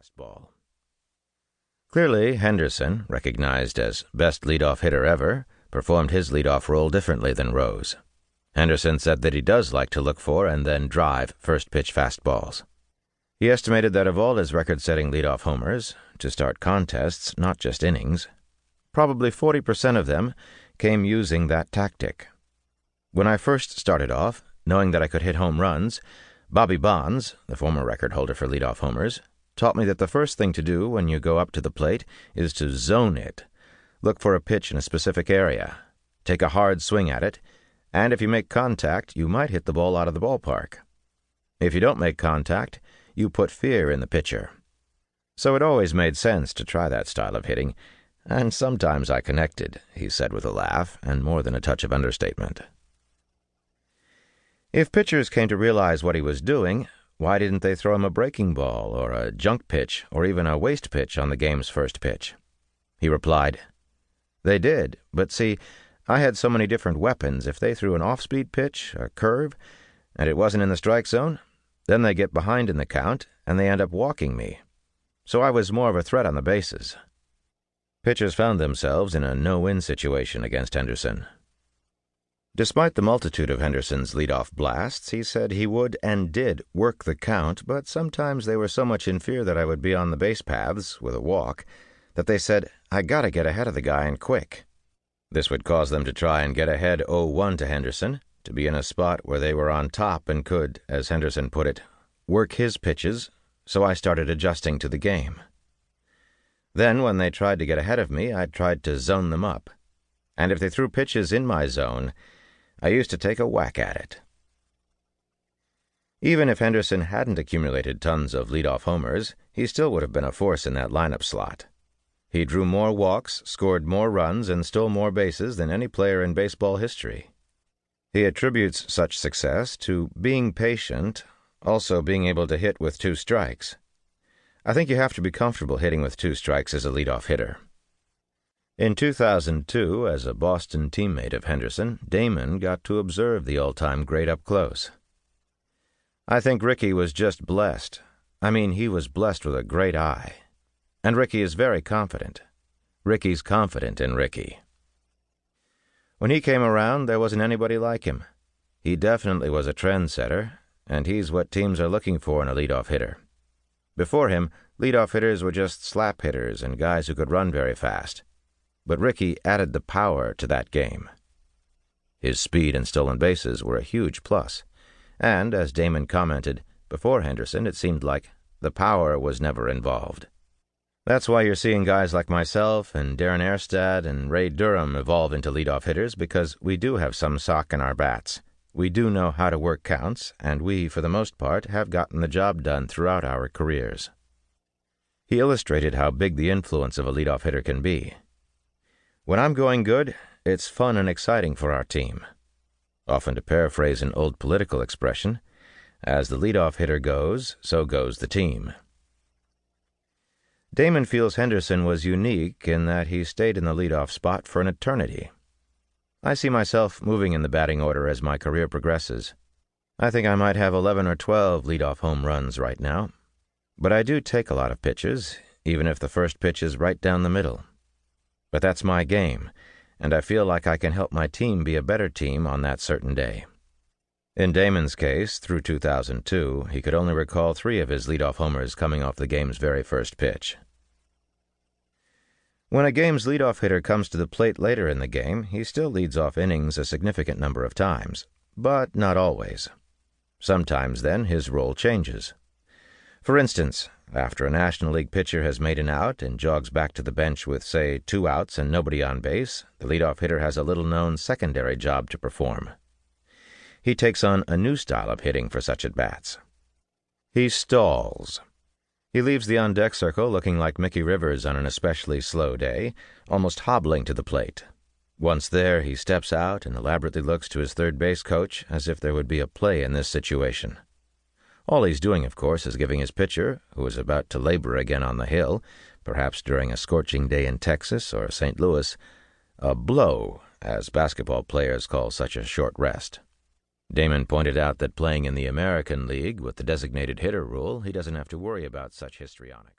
fastball. Clearly, Henderson, recognized as best leadoff hitter ever, performed his leadoff role differently than Rose. Henderson said that he does like to look for and then drive first-pitch fastballs. He estimated that of all his record-setting leadoff homers, to start contests, not just innings, probably 40% of them came using that tactic. When I first started off, knowing that I could hit home runs, Bobby Bonds, the former record holder for leadoff homers, taught me that the first thing to do when you go up to the plate is to zone it. Look for a pitch in a specific area, take a hard swing at it, and if you make contact, you might hit the ball out of the ballpark. If you don't make contact, you put fear in the pitcher. So it always made sense to try that style of hitting, and sometimes I connected, he said with a laugh and more than a touch of understatement. If pitchers came to realize what he was doing, why didn't they throw him a breaking ball or a junk pitch or even a waste pitch on the game's first pitch? He replied, "They did, but see, I had so many different weapons. If they threw an off-speed pitch, a curve, and it wasn't in the strike zone, then they get behind in the count and they end up walking me. So I was more of a threat on the bases." Pitchers found themselves in a no-win situation against Henderson. Despite the multitude of Henderson's leadoff blasts, he said he would and did work the count, but sometimes they were so much in fear that I would be on the base paths with a walk that they said, "I gotta get ahead of the guy and quick." This would cause them to try and get ahead 0-1 to Henderson, to be in a spot where they were on top and could, as Henderson put it, work his pitches, so I started adjusting to the game. Then, when they tried to get ahead of me, I tried to zone them up, and if they threw pitches in my zone, I used to take a whack at it. Even if Henderson hadn't accumulated tons of leadoff homers, he still would have been a force in that lineup slot. He drew more walks, scored more runs, and stole more bases than any player in baseball history. He attributes such success to being patient, also being able to hit with 2 strikes. I think you have to be comfortable hitting with 2 strikes as a leadoff hitter. In 2002, as a Boston teammate of Henderson, Damon got to observe the all-time great up close. I think Ricky was just blessed. He was blessed with a great eye. And Ricky is very confident. Ricky's confident in Ricky. When he came around, there wasn't anybody like him. He definitely was a trendsetter, and he's what teams are looking for in a leadoff hitter. Before him, leadoff hitters were just slap hitters and guys who could run very fast. But Ricky added the power to that game. His speed and stolen bases were a huge plus, and, as Damon commented, before Henderson it seemed like the power was never involved. That's why you're seeing guys like myself and Darren Erstad and Ray Durham evolve into leadoff hitters, because we do have some sock in our bats. We do know how to work counts, and we, for the most part, have gotten the job done throughout our careers. He illustrated how big the influence of a leadoff hitter can be. When I'm going good, it's fun and exciting for our team. Often to paraphrase an old political expression, as the leadoff hitter goes, so goes the team. Damon feels Henderson was unique in that he stayed in the leadoff spot for an eternity. I see myself moving in the batting order as my career progresses. I think I might have 11 or 12 leadoff home runs right now. But I do take a lot of pitches, even if the first pitch is right down the middle. But that's my game, and I feel like I can help my team be a better team on that certain day. In Damon's case, through 2002, he could only recall 3 of his leadoff homers coming off the game's very first pitch. When a game's leadoff hitter comes to the plate later in the game, he still leads off innings a significant number of times, but not always. Sometimes, then, his role changes. For instance, after a National League pitcher has made an out and jogs back to the bench with, say, 2 outs and nobody on base, the leadoff hitter has a little-known secondary job to perform. He takes on a new style of hitting for such at-bats. He stalls. He leaves the on-deck circle looking like Mickey Rivers on an especially slow day, almost hobbling to the plate. Once there, he steps out and elaborately looks to his third base coach as if there would be a play in this situation. All he's doing, of course, is giving his pitcher, who is about to labor again on the hill, perhaps during a scorching day in Texas or St. Louis, a blow, as basketball players call such a short rest. Damon pointed out that playing in the American League with the designated hitter rule, he doesn't have to worry about such histrionics.